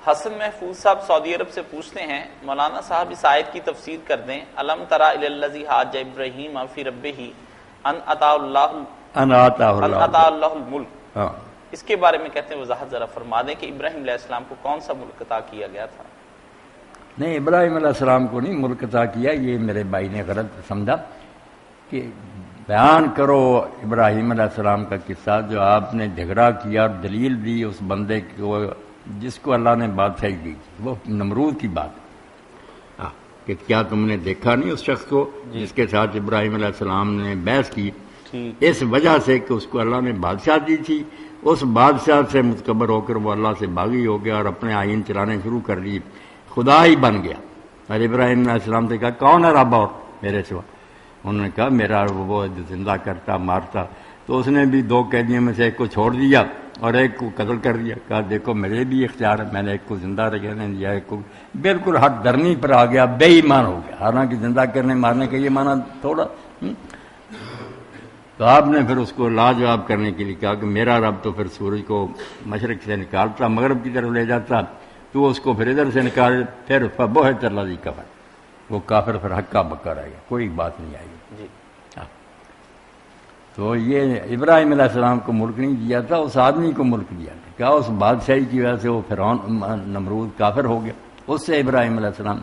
حسن محفوظ صاحب سعودی عرب سے پوچھتے ہیں مولانا صاحب اس آیت کی تفسیر کر دیں، الم تری الی الذی حاج ابراہیم فی ربہ ان اطاع اللہ الملک، ہاں اس کے بارے میں کہتے ہیں وضاحت ذرا فرما دیں کہ ابراہیم علیہ السلام کو کون سا ملک عطا کیا گیا تھا؟ نہیں، ابراہیم علیہ السلام کو نہیں ملک عطا کیا، یہ میرے بھائی نے غلط سمجھا کہ بیان کرو ابراہیم علیہ السلام کا قصہ جو آپ نے جھگڑا کیا اور دلیل دی اس بندے کو جس کو اللہ نے بادشاہی دی، وہ نمرود کی بات ہے کہ کیا تم نے دیکھا نہیں اس شخص کو جس کے ساتھ ابراہیم علیہ السلام نے بحث کی، اس وجہ سے کہ اس کو اللہ نے بادشاہ دی تھی، اس بادشاہ سے متکبر ہو کر وہ اللہ سے باغی ہو گیا اور اپنے آئین چلانے شروع کر دی، خدا ہی بن گیا۔ اور ابراہیم علیہ السلام سے کہا کون ہے رب اور میرے سوا؟ انہوں نے کہا میرا وہ زندہ کرتا مارتا، تو اس نے بھی دو قیدیوں میں سے ایک کو چھوڑ دیا اور ایک کو قتل کر دیا، کہا دیکھو میرے بھی اختیار ہے، میں نے ایک کو زندہ رکھنے دیا، ایک کو بالکل حد درنی پر آ گیا، بے ایمان ہو گیا، حالانکہ زندہ کرنے مارنے کا یہ معنی تھوڑا۔ تو آپ نے پھر اس کو لاجواب کرنے کے لیے کہا کہ میرا رب تو پھر سورج کو مشرق سے نکالتا مغرب کی طرف لے جاتا، تو اس کو پھر ادھر سے نکال، پھر فبہت الذی کفر، وہ کافر پھر ہکا بکا رہ گیا، کوئی بات نہیں آئی۔ تو یہ ابراہیم علیہ السلام کو ملک نہیں دیا تھا، اس آدمی کو ملک دیا تھا، کیا اس بادشاہی کی وجہ سے وہ فرعون نمرود کافر ہو گیا، اس سے ابراہیم علیہ السلام